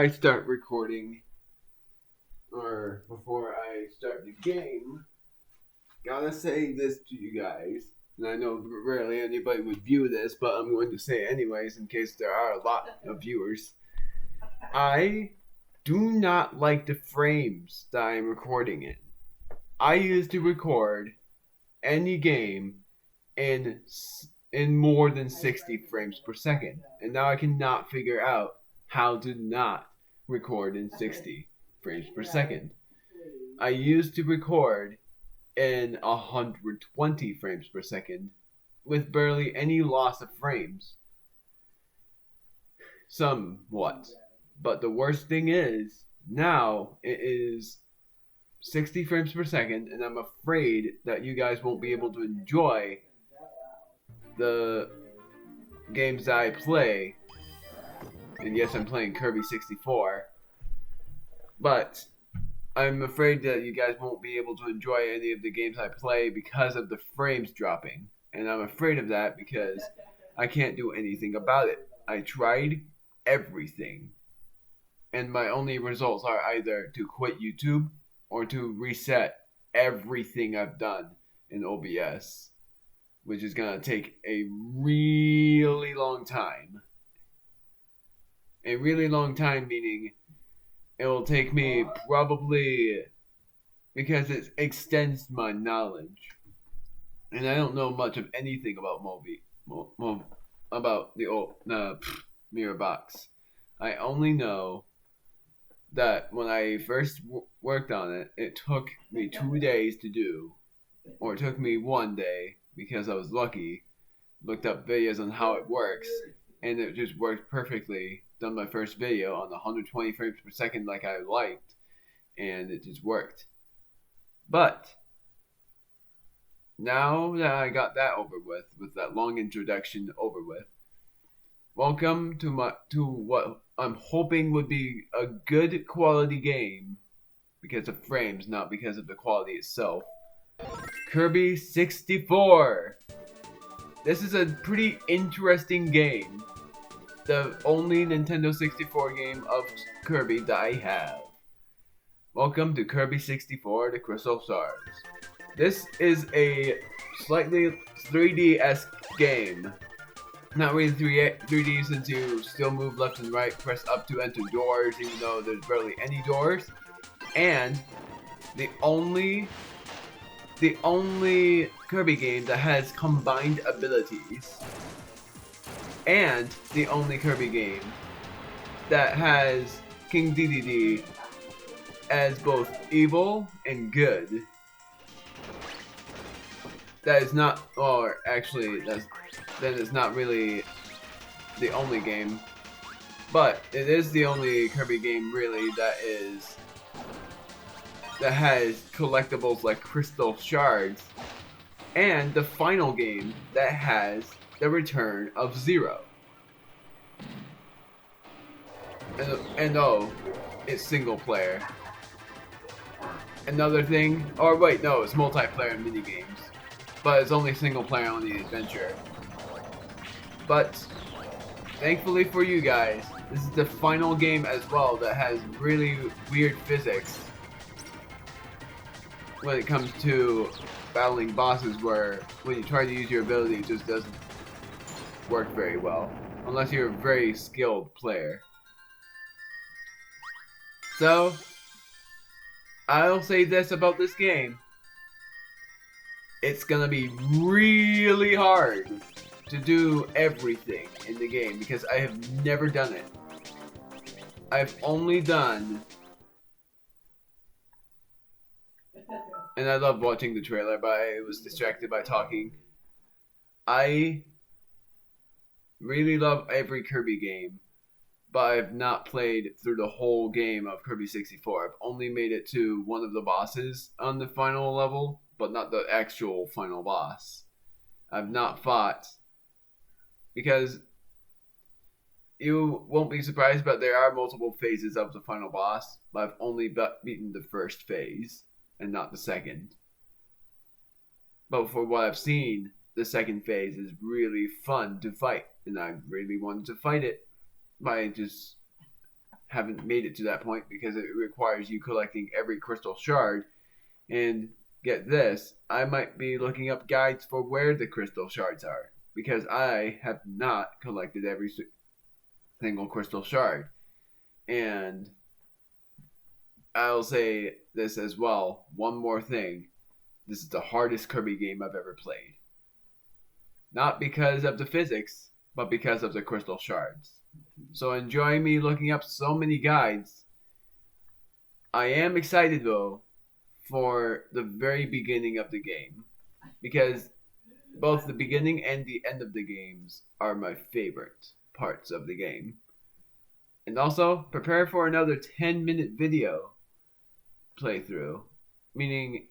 I start recording, or before I start the game, gotta say this to you guys. And I know rarely anybody would view this, but I'm going to say it anyways in case there are a lot of viewers. I do not like the frames that I'm recording in. I used to record any game in more than 60 frames per second, and now I cannot figure out how to not record in 60 frames per second. I used to record in 120 frames per second with barely any loss of frames. Somewhat. But the worst thing is, now it is 60 frames per second, and I'm afraid that you guys won't be able to enjoy the games that I play. And yes, I'm playing Kirby 64. But I'm afraid that you guys won't be able to enjoy any of the games I play because of the frames dropping. And I'm afraid of that because I can't do anything about it. I tried everything. And my only results are either to quit YouTube or to reset everything I've done in OBS, which is going to take a really long time. A really long time meaning it will take me probably, because it extends my knowledge, and I don't know much of anything about about the old mirror box. I only know that when I first worked on it, it took me 2 days to do, or it took me 1 day because I was lucky. Looked up videos on how it works, and it just worked perfectly. Done my first video on 120 frames per second like I liked, and it just worked. But now that I got that over with that long introduction over with, welcome to what I'm hoping would be a good quality game because of frames, not because of the quality itself. Kirby 64. This is a pretty interesting game. The only Nintendo 64 game of Kirby that I have. Welcome to Kirby 64, the Crystal Shards. This is a slightly 3D-esque game. Not really 3D since you still move left and right, press up to enter doors, even though there's barely any doors. And the only Kirby game that has combined abilities. And the only Kirby game that has King Dedede as both evil and good. That is not, or actually, then it's not really the only game. But it is the only Kirby game really that has collectibles like Crystal Shards. And the final game that has the return of Zero. And oh, it's single player. Another thing, or wait, no, it's multiplayer and minigames. But it's only single player on the adventure. But thankfully for you guys, this is the final game as well that has really weird physics when it comes to battling bosses, where when you try to use your ability, it just doesn't work very well unless you're a very skilled player. So I'll say this about this game: it's gonna be really hard to do everything in the game because I have never done it. I've only done, and I love watching the trailer, but I was distracted by talking. I really love every Kirby game, but I've not played through the whole game of Kirby 64. I've only made it to one of the bosses on the final level, but not the actual final boss. I've not fought, because you won't be surprised, but there are multiple phases of the final boss, but I've only beaten the first phase and not the second. But for what I've seen, the second phase is really fun to fight, and I really wanted to fight it, but I just haven't made it to that point because it requires you collecting every crystal shard. And get this, I might be looking up guides for where the crystal shards are because I have not collected every single crystal shard. And I'll say this as well. One more thing. This is the hardest Kirby game I've ever played. Not because of the physics, but because of the crystal shards. So enjoy me looking up so many guides. I am excited though for the very beginning of the game because both the beginning and the end of the games are my favorite parts of the game. And also, prepare for another 10-minute video playthrough, meaning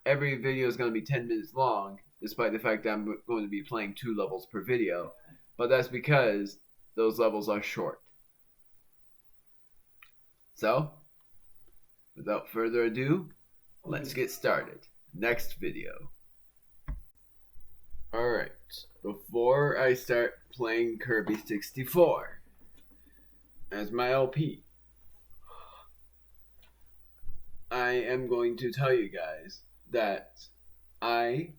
every video is going to be 10 minutes long, despite the fact that I'm going to be playing 2 levels per video. But that's because those levels are short. So, without further ado, let's get started. Next video. Alright, before I start playing Kirby 64 as my LP, I am going to tell you guys that I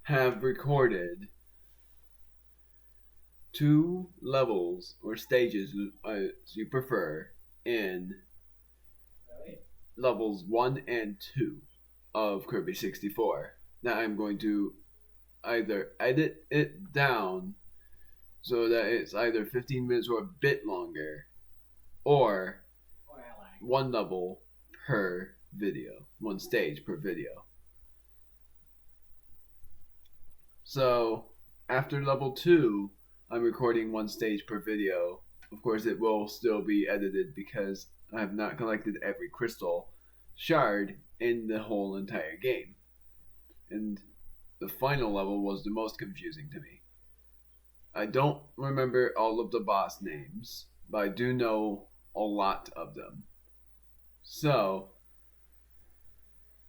have recorded 2 levels or stages, as you prefer, in levels 1 and 2 of Kirby 64. Now I'm going to either edit it down so that it's either 15 minutes or a bit longer, or 1 level per video, 1 stage per video. So after level 2, I'm recording 1 stage per video. Of course, it will still be edited because I have not collected every crystal shard in the whole entire game. And the final level was the most confusing to me. I don't remember all of the boss names, but I do know a lot of them. So,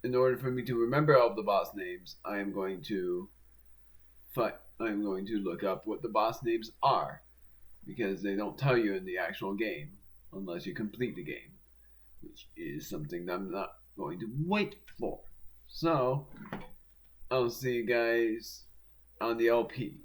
in order for me to remember all of the boss names, I am going to look up what the boss names are, because they don't tell you in the actual game unless you complete the game, which is something that I'm not going to wait for. So, I'll see you guys on the LP.